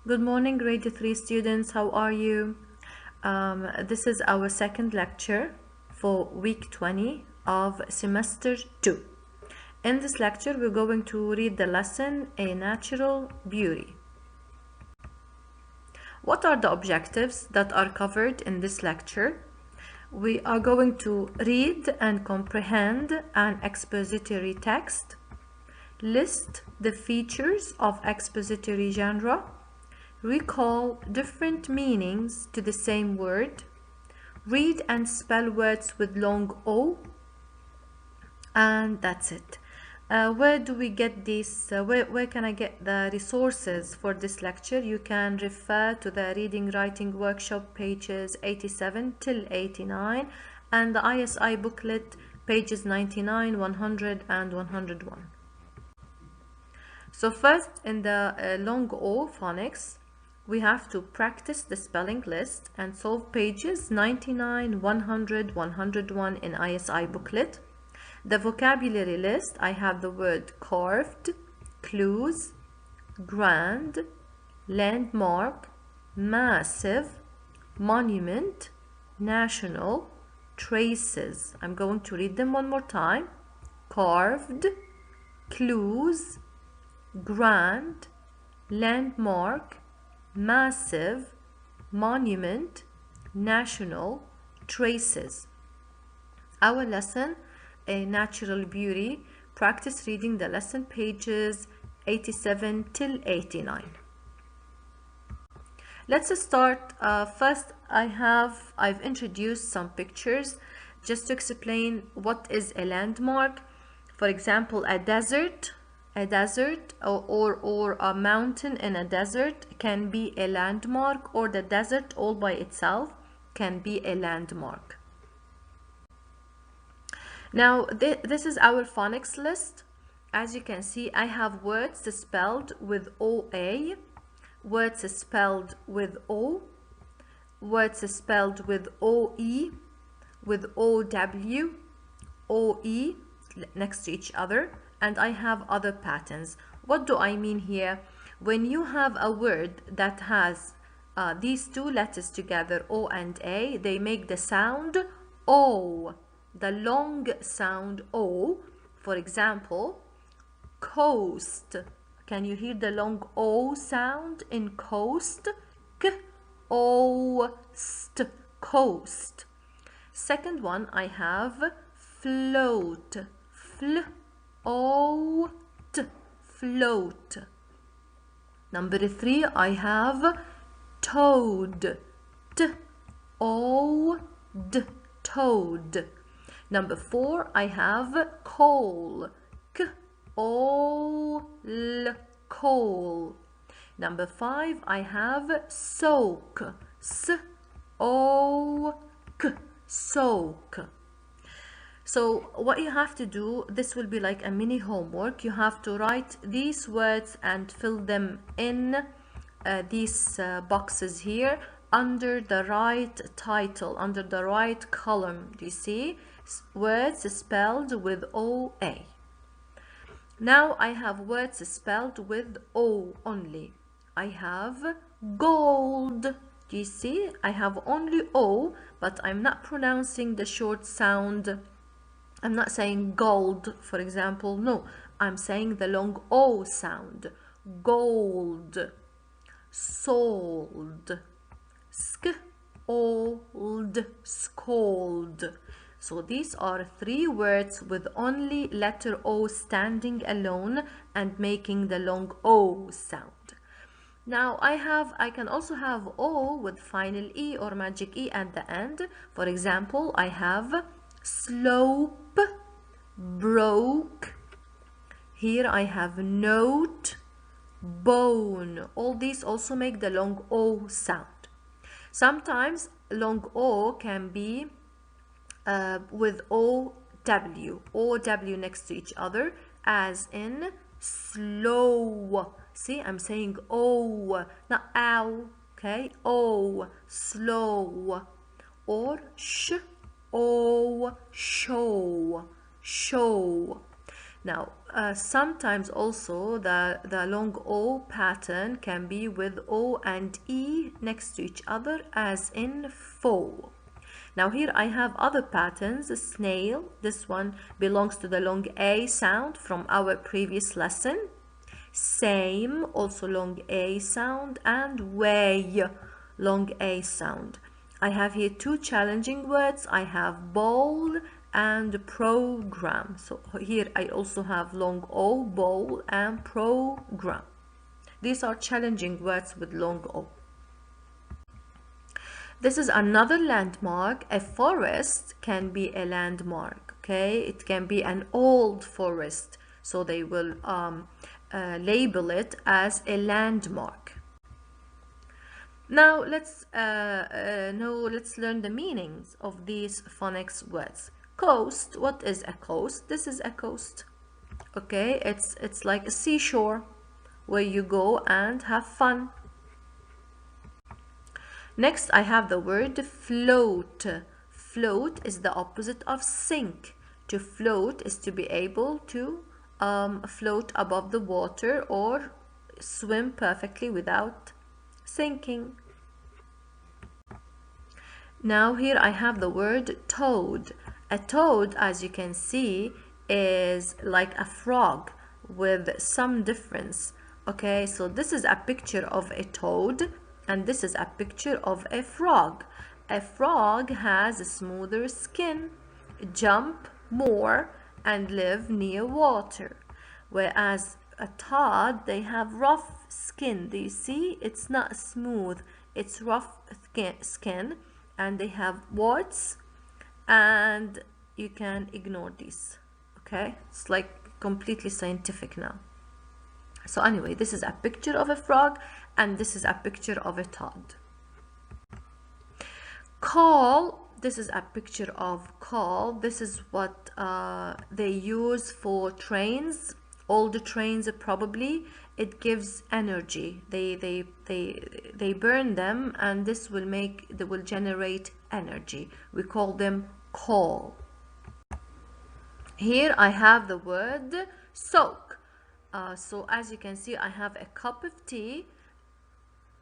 Good morning, grade 3 students. How are you? This is our second lecture for week 20 of semester 2. In this lecture, we're going to read the lesson A Natural Beauty. What are the objectives that are covered in this lecture? We are going to read and comprehend an expository text, list the features of expository genre, recall different meanings to the same word, read and spell words with long O, and that's it. Where do we get these? Where can I get the resources for this lecture? You can refer to the reading writing workshop pages 87 till 89 and the ISI booklet pages 99, 100 and 101. So first, in the long O phonics, we have to practice the spelling list and solve pages 99, 100, 101 in ISI booklet. The vocabulary list, I have the word carved, clues, grand, landmark, massive, monument, national, traces. I'm going to read them one more time. Carved, clues, grand, landmark, massive, monument, national, traces. Our lesson, A Natural Beauty. Practice reading the lesson pages 87 till 89. Let's start. First, I've introduced some pictures just to explain what is a landmark. For example, a desert or a mountain in a desert can be a landmark, or the desert all by itself can be a landmark. Now this is our phonics list. As you can see, I have words spelled with OA, words spelled with O, words spelled with OE, with OW, OE next to each other, and I have other patterns. What do I mean here? When you have a word that has these two letters together, O and A, they make the sound O, the long sound O. For example, coast. Can you hear the long O sound in coast? K-O-st, coast. Second one, I have float. Fl-o-t, float. Number 3, I have toad. T-o-d, toad. Number 4, I have coal. K-o-l, coal. Number 5, I have soak. S-o-k, soak. So what you have to do, this will be like a mini homework. You have to write these words and fill them in these boxes here under the right title, under the right column. Do you see? Words spelled with OA. Now I have words spelled with O only. I have gold. Do you see? I have only O, but I'm not pronouncing the short sound. I'm not saying gold, for example. No, I'm saying the long O sound. Gold, sold, old, scold. So these are 3 words with only letter O standing alone and making the long O sound. Now I can also have O with final E or magic E at the end. For example, I have slope, broke. Here I have note, bone. All these also make the long O sound. Sometimes long O can be with OW next to each other, as in slow. See, I'm saying O, not ow, okay? O, slow. Or sh, o, show, show. Now, sometimes also the long O pattern can be with O and E next to each other, as in faux. Now here I have other patterns. Snail, this one belongs to the long A sound from our previous lesson. Same, also long A sound, and way, long A sound. I have here two challenging words. I have bowl and program. So here I also have long O, bowl, and program. These are challenging words with long O. This is another landmark. A forest can be a landmark, okay? It can be an old forest, so they will label it as a landmark. Now let's learn the meanings of these phonics words. Coast, what is a coast? This is a coast, okay? It's like a seashore where you go and have fun. Next, I have the word float. Float is the opposite of sink. To float is to be able to float above the water or swim perfectly without sinking. Now here I have the word toad. A toad, as you can see, is like a frog with some difference. Okay, so this is a picture of a toad, and this is a picture of a frog. A frog has a smoother skin, jump more, and live near water. Whereas a toad, they have rough skin. Do you see? It's not smooth, it's rough skin, and they have warts, and you can ignore these. Okay, it's like completely scientific now. So anyway, this is a picture of a frog, and this is a picture of a toad. Call, this is a picture of call. This is what they use for trains, old trains probably. It gives energy. They burn them, and this will generate energy. We call them coal. Here I have the word soak. So as you can see, I have a cup of tea,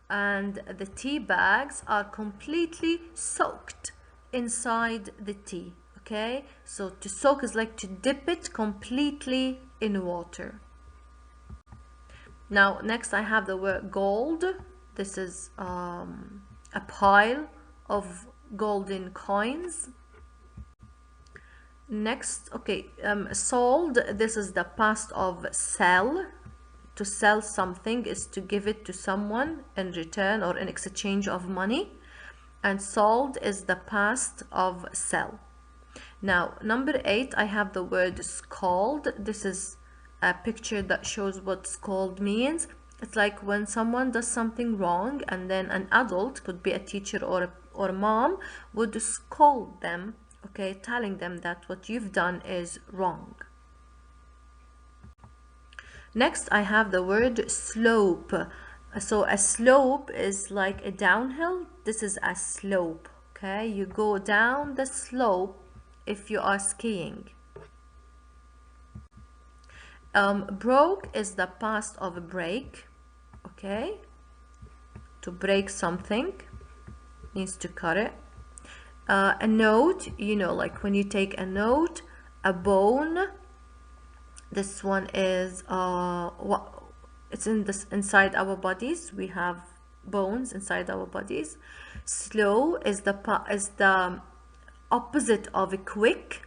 and the tea bags are completely soaked inside the tea. Okay, so to soak is like to dip it completely in water. Now next I have the word gold. This is a pile of golden coins. Next, okay, sold, this is the past of sell. To sell something is to give it to someone in return or in exchange of money, and sold is the past of sell. Now number 8, I have the word scald. This is a picture that shows what scald means. It's like when someone does something wrong, and then an adult, could be a teacher or mom, would scold them, okay, telling them that what you've done is wrong. Next, I have the word slope. So a slope is like a downhill. This is a slope, okay? You go down the slope if you are skiing. Broke is the past of break, okay? To break something means to cut it. A note, you know, like when you take a note. A bone, this one is it's inside our bodies. We have bones inside our bodies. Slow is the opposite of a quick.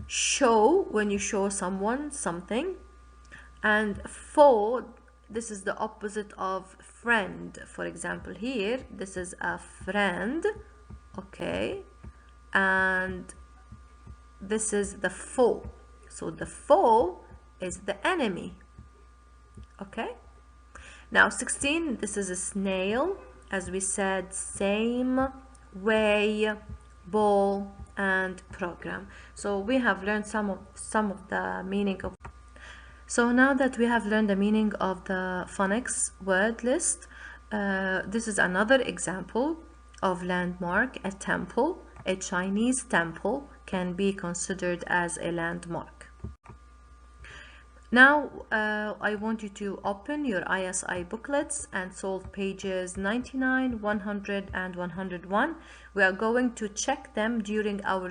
Show, when you show someone something. And faux, this is the opposite of friend. For example, here this is a friend, okay, and this is the foe. So the foe is the enemy, okay. Now 16, this is a snail. As we said, same, way, ball, and program. So we have learned some of the meaning of. So now that we have learned the meaning of the phonics word list, this is another example of landmark. A temple, a Chinese temple, can be considered as a landmark. Now, I want you to open your ISI booklets and solve pages 99, 100, and 101. We are going to check them during our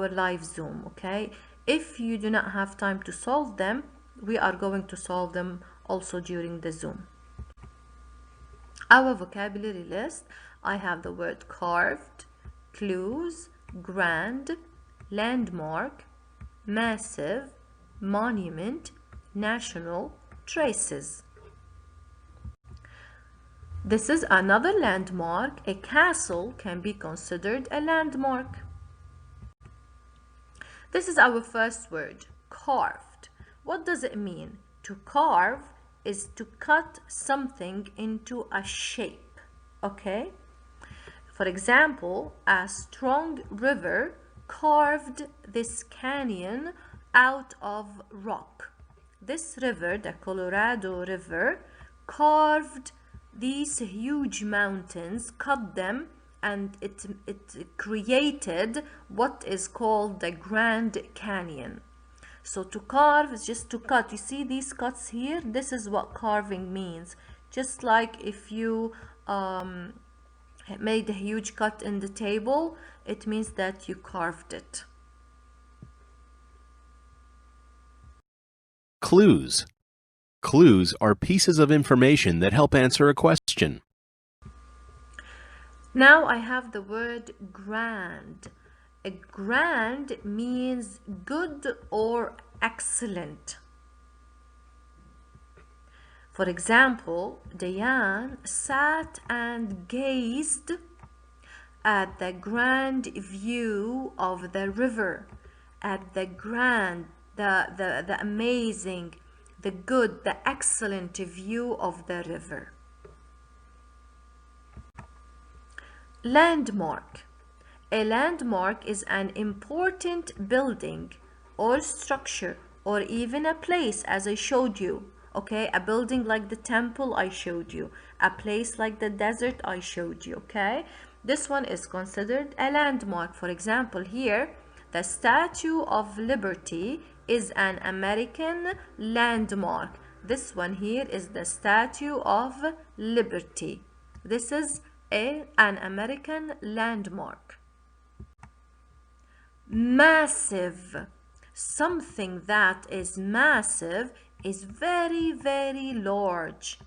live Zoom, okay? If you do not have time to solve them, we are going to solve them also during the Zoom. Our vocabulary list, I have the word carved, clues, grand, landmark, massive, monument, national, traces. This is another landmark. A castle can be considered a landmark. This is our first word, carved. What does it mean? To carve is to cut something into a shape, okay? For example, a strong river carved this canyon out of rock. This river, the Colorado River, carved these huge mountains, cut them, and it created what is called the Grand Canyon. So to carve is just to cut. You see these cuts here? This is what carving means. Just like if you made a huge cut in the table, it means that you carved it. Clues. Clues are pieces of information that help answer a question. Now I have the word grand. A grand means good or excellent. For example, Diane sat and gazed at the grand view of the river, at the grand, the amazing, the good, the excellent view of the river. Landmark. A landmark is an important building or structure or even a place, as I showed you. Okay, a building like the temple I showed you, a place like the desert I showed you. Okay, this one is considered a landmark. For example, here the Statue of Liberty is an American landmark. This one here is the Statue of Liberty. This is an American landmark. Massive. Something that is massive is very, very large.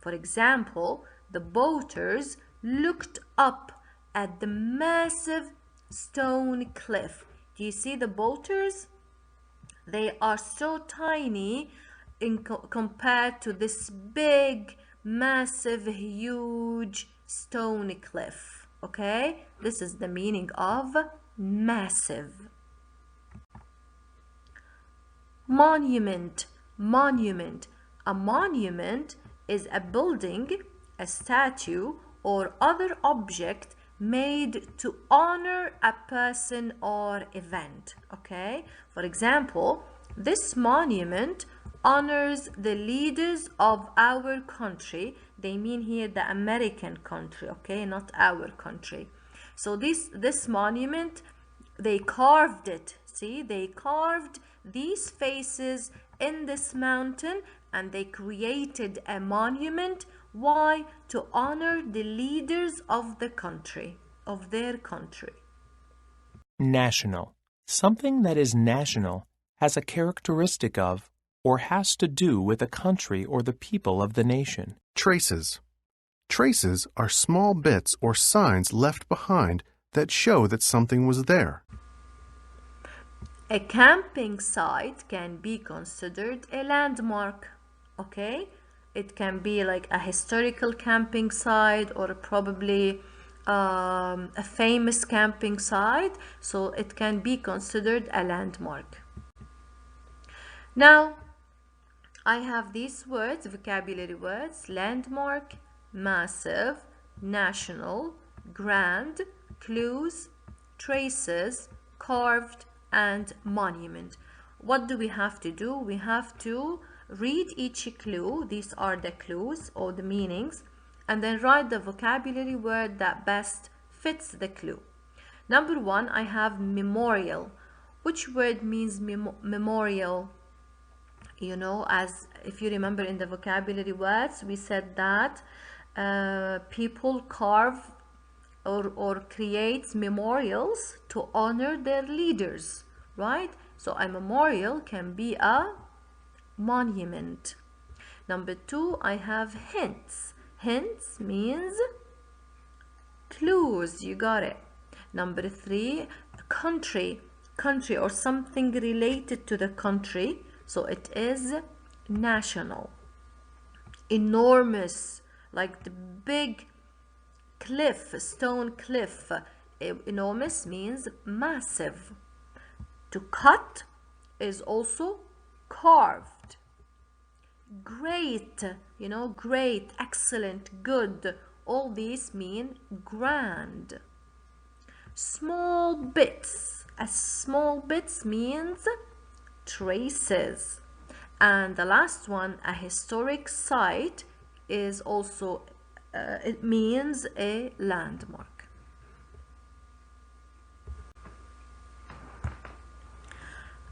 For example, the boaters looked up at the massive stone cliff. Do you see the boaters? They are so tiny compared to this big, massive, huge stone cliff. Okay, this is the meaning of massive. Monument. Monument. A monument is a building, a statue, or other object made to honor a person or event. Okay, for example, this monument honors the leaders of our country. They mean here the American country, okay, not our country. So this monument, they carved it. See, they carved these faces in this mountain and they created a monument. Why? To honor the leaders of the country, of their country. National. Something that is national has a characteristic of or has to do with a country or the people of the nation. Traces. Traces are small bits or signs left behind that show that something was there. A camping site can be considered a landmark, okay? It can be like a historical camping site or probably a famous camping site, so it can be considered a landmark. Now, I have these words, vocabulary words: landmark, massive, national, grand, clues, traces, carved, and monument. What do we have to do? We have to read each clue. These are the clues or the meanings, and then write the vocabulary word that best fits the clue. Number one, I have memorial. Which word means memorial? You know, as if you remember in the vocabulary words, we said that people carve or create memorials to honor their leaders, right? So a memorial can be a monument. Number two, I have hints. Hints means clues, you got it. Number three, country. Country or something related to the country. So it is national. Enormous, like the big cliff, stone cliff. Enormous means massive. To cut is also carved. Great, you know, great, excellent, good. All these mean grand. Small bits. A small bits means traces. And the last one, a historic site, is also it means a landmark.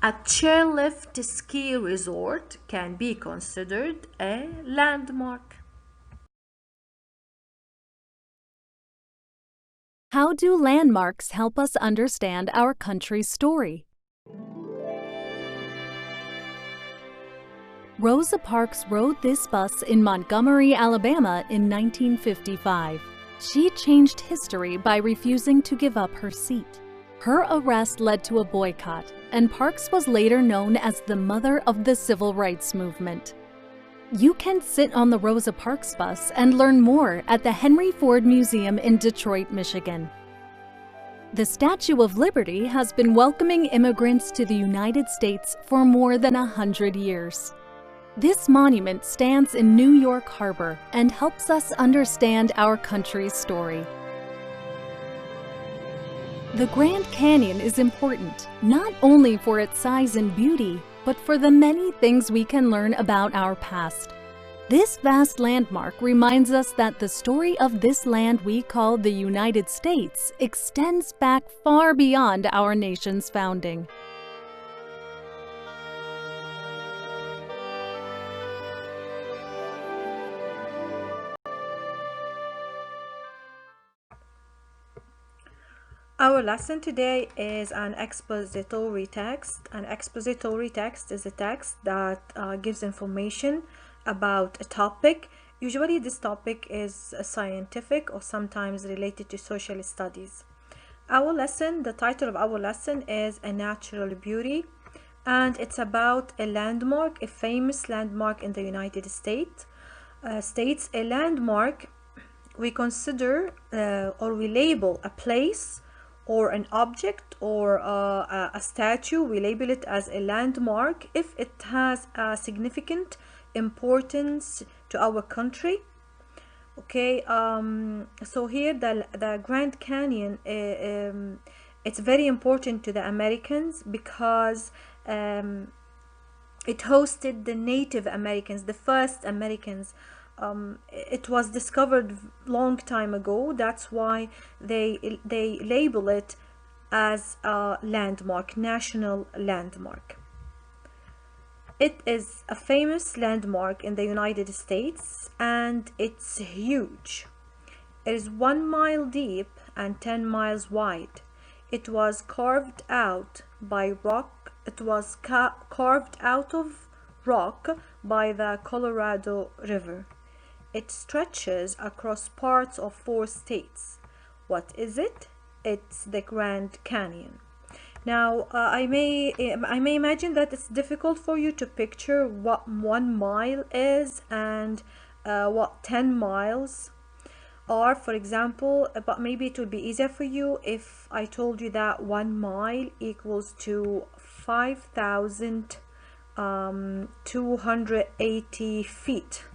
A chairlift ski resort can be considered a landmark. How do landmarks help us understand our country's story? Rosa Parks rode this bus in Montgomery, Alabama in 1955. She changed history by refusing to give up her seat. Her arrest led to a boycott, and Parks was later known as the mother of the civil rights movement. You can sit on the Rosa Parks bus and learn more at the Henry Ford Museum in Detroit, Michigan. The Statue of Liberty has been welcoming immigrants to the United States for more than 100 years. This monument stands in New York Harbor and helps us understand our country's story. The Grand Canyon is important, not only for its size and beauty, but for the many things we can learn about our past. This vast landmark reminds us that the story of this land we call the United States extends back far beyond our nation's founding. Our lesson today is an expository text. An expository text is a text that gives information about a topic. Usually this topic is scientific or sometimes related to social studies. The title of our lesson is A Natural Beauty, and it's about a landmark, a famous landmark in the United States. A landmark we consider or we label a place or an object or a statue. We label it as a landmark if it has a significant importance to our country. Okay, so here the Grand Canyon, it's very important to the Americans because it hosted the Native Americans, the first Americans. It was discovered long time ago. That's why they label it as a landmark, national landmark. It is a famous landmark in the United States and it's huge. It is 1 mile deep and 10 miles wide. It was carved out by rock. It was carved out of rock by the Colorado River. It stretches across parts of 4 states. What is it? It's the Grand Canyon. Now, I may imagine that it's difficult for you to picture what 1 mile is and what 10 miles are, for example, but maybe it would be easier for you if I told you that 1 mile equals to 5,280 feet.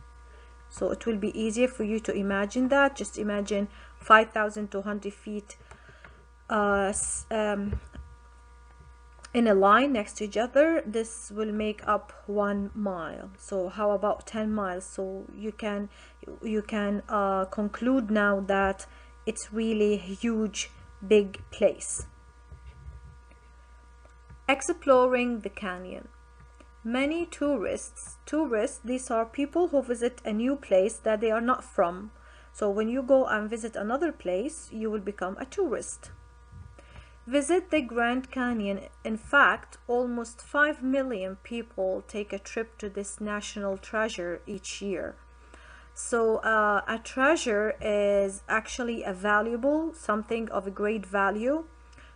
So it will be easier for you to imagine that. Just imagine 5,200 feet in a line next to each other. This will make up 1 mile. So how about 10 miles? So you can conclude now that it's really a huge, big place. Exploring the canyon. many tourists, these are people who visit a new place that they are not from. So when you go and visit another place, you will become a tourist. Visit the Grand Canyon. In fact, almost 5 million people take a trip to this national treasure each year. So a treasure is actually a valuable, something of a great value.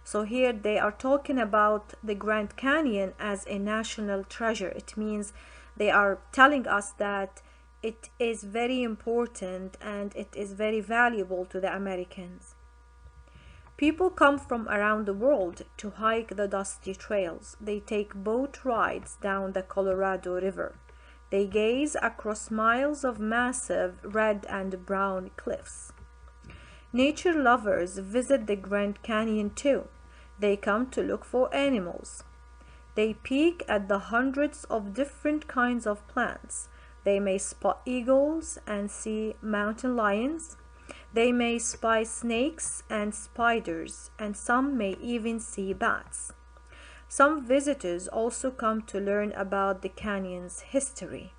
So here they are talking about the Grand Canyon as a national treasure. It means they are telling us that it is very important and it is very valuable to the Americans. People come from around the world to hike the dusty trails. They take boat rides down the Colorado River. They gaze across miles of massive red and brown cliffs. Nature lovers visit the Grand Canyon too. They come to look for animals. They peek at the hundreds of different kinds of plants. They may spot eagles and see mountain lions. They may spy snakes and spiders, and some may even see bats. Some visitors also come to learn about the canyon's history.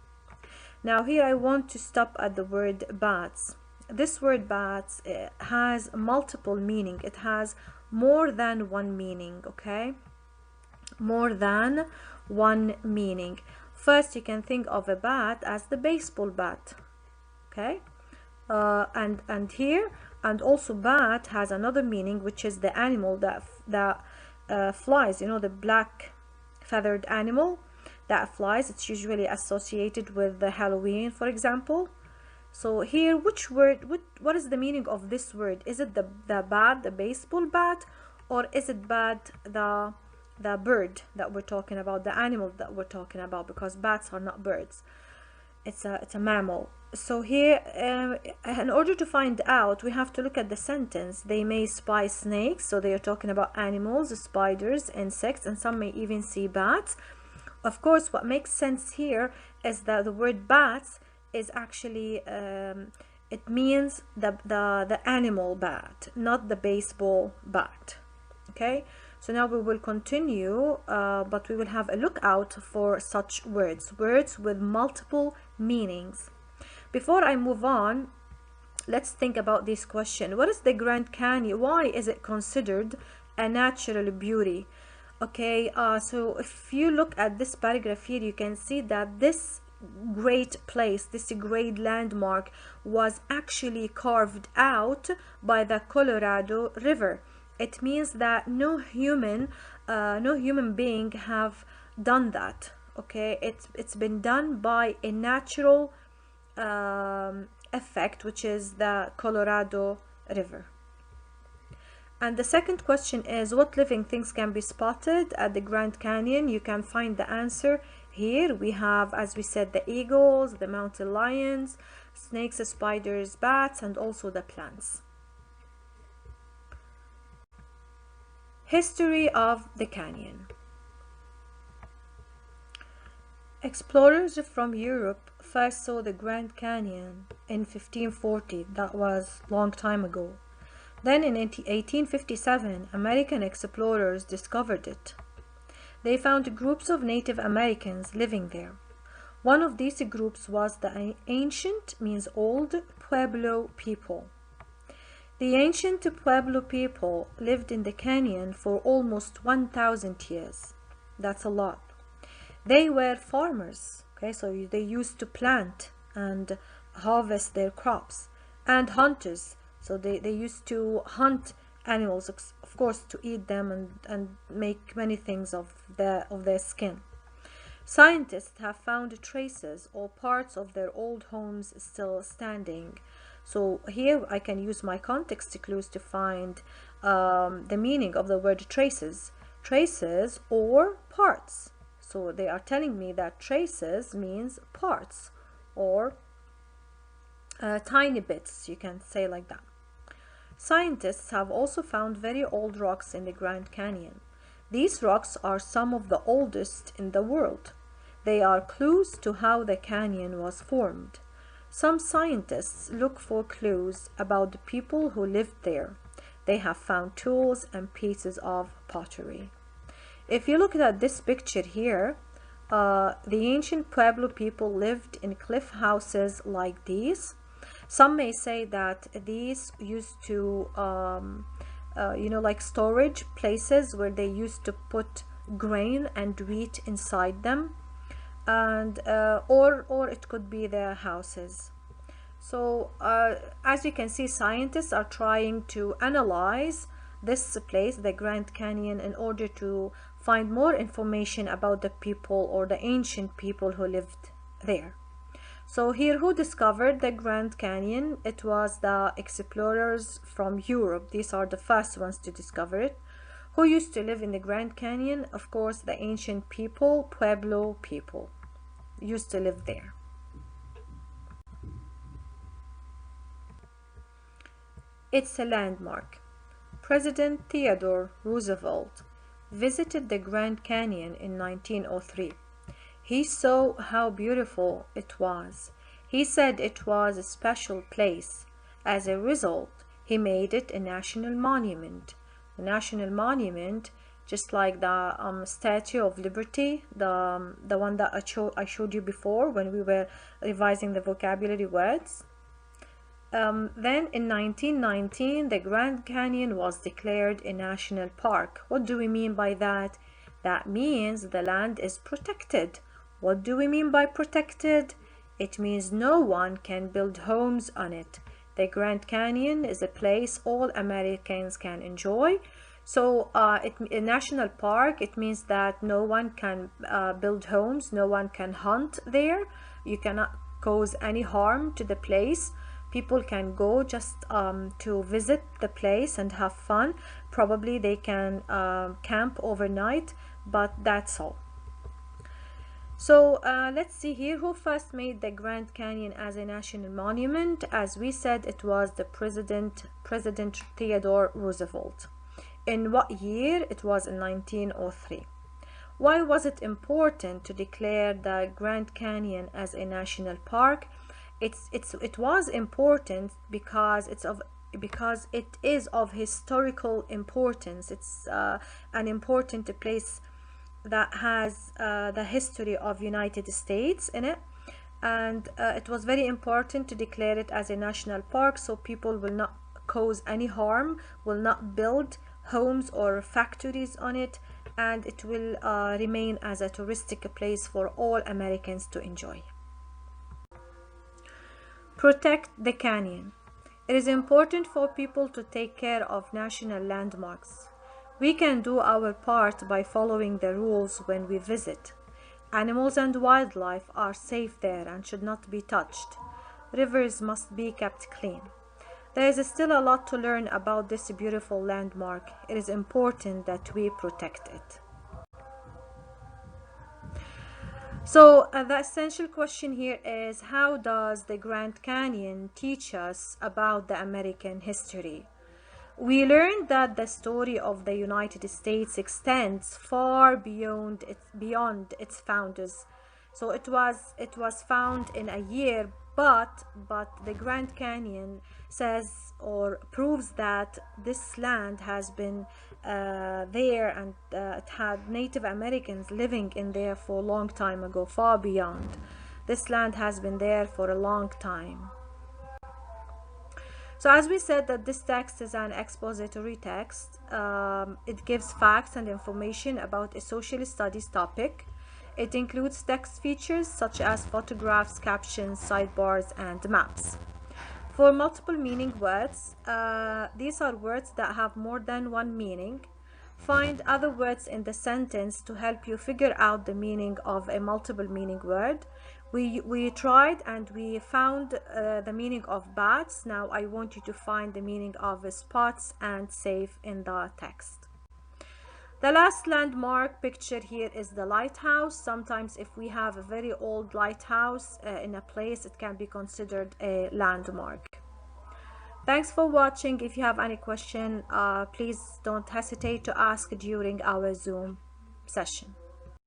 Now here I want to stop at the word bats. This word bats has multiple meaning. It has more than one meaning, okay? More than one meaning. First, you can think of a bat as the baseball bat, okay? And here, and also bat has another meaning, which is the animal that flies, you know, the black feathered animal that flies. It's usually associated with the Halloween, for example. So here, which word, what is the meaning of this word? Is it the bat, the baseball bat, or is it bat, the bird that we're talking about, the animal that we're talking about? Because bats are not birds. It's a mammal. So here, in order to find out, we have to look at the sentence. They may spy snakes, so they are talking about animals, spiders, insects, and some may even see bats. Of course, what makes sense here is that the word bats is actually, it means the animal bat, not the baseball bat. Okay, so now we will continue, but we will have a look out for such words with multiple meanings. Before I move on, let's think about this question. What is the Grand Canyon? Why is it considered a natural beauty? Okay, so if you look at this paragraph here, you can see that this great place, this great landmark, was actually carved out by the Colorado River. It means that no human being have done that. Okay, it's been done by a natural effect, which is the Colorado River. And the second question is, what living things can be spotted at the Grand Canyon? You can find the answer here. We have, as we said, the eagles, the mountain lions, snakes, spiders, bats, and also the plants. History of the canyon. Explorers from Europe first saw the Grand Canyon in 1540. That was a long time ago. Then in 1857, American explorers discovered it. They found groups of Native Americans living there. One of these groups was the ancient, means old, Pueblo people. The ancient Pueblo people lived in the canyon for almost 1,000 years. That's a lot. They were farmers, okay, so they used to plant and harvest their crops, and hunters, so they used to hunt animals, of course, to eat them and make many things of their skin. Scientists have found traces or parts of their old homes still standing. So here I can use my context clues to find the meaning of the word traces. Traces or parts. So they are telling me that traces means parts or tiny bits, you can say like that. Scientists have also found very old rocks in the Grand Canyon. These rocks are some of the oldest in the world. They are clues to how the canyon was formed. Some scientists look for clues about the people who lived there. They have found tools and pieces of pottery. If you look at this picture here, The ancient Pueblo people lived in cliff houses like these. Some may say that these used to, like storage places where they used to put grain and wheat inside them, and or it could be their houses. So as you can see, scientists are trying to analyze this place, the Grand Canyon, in order to find more information about the people or the ancient people who lived there. So here, who discovered the Grand Canyon? It was the explorers from Europe. These are the first ones to discover it. Who used to live in the Grand Canyon? Of course, the ancient people, Pueblo people, used to live there. It's a landmark. President Theodore Roosevelt visited the Grand Canyon in 1903. He saw how beautiful it was. He said it was a special place. As a result, he made it a national monument. The national monument, just like the Statue of Liberty, the one that I showed you before when we were revising the vocabulary words. Then in 1919, the Grand Canyon was declared a national park. What do we mean by that? That means the land is protected. What do we mean by protected? It means no one can build homes on it. The Grand Canyon is a place all Americans can enjoy. So a national park, it means that no one can build homes, no one can hunt there. You cannot cause any harm to the place. People can go just to visit the place and have fun. Probably they can camp overnight, but that's all. So let's see here who first made the Grand Canyon as a national monument. As we said, it was the President Theodore Roosevelt. In what year? It was in 1903. Why was it important to declare the Grand Canyon as a national park? It was important because it is of historical importance. It's an important place that has the history of United States in it, and it was very important to declare it as a national park so people will not cause any harm, will not build homes or factories on it, and it will remain as a touristic place for all Americans to enjoy. Protect the canyon. It is important for people to take care of national landmarks. We can do our part by following the rules when we visit. Animals and wildlife are safe there and should not be touched. Rivers must be kept clean. There is still a lot to learn about this beautiful landmark. It is important that we protect it. So the essential question here is, how does the Grand Canyon teach us about the American history? We learned that the story of the United States extends far beyond its founders. So it was found in a year, but the Grand Canyon says or proves that this land has been there, and it had Native Americans living in there for a long time ago, far beyond. This land has been there for a long time. So as we said, that this text is an expository text. It gives facts and information about a social studies topic. It includes text features such as photographs, captions, sidebars, and maps. For multiple meaning words, these are words that have more than one meaning. Find other words in the sentence to help you figure out the meaning of a multiple meaning word. We tried and we found the meaning of bats. Now I want you to find the meaning of spots and safe in the text. The last landmark picture here is the lighthouse. Sometimes if we have a very old lighthouse in a place, it can be considered a landmark. Thanks for watching. If you have any question, please don't hesitate to ask during our Zoom session.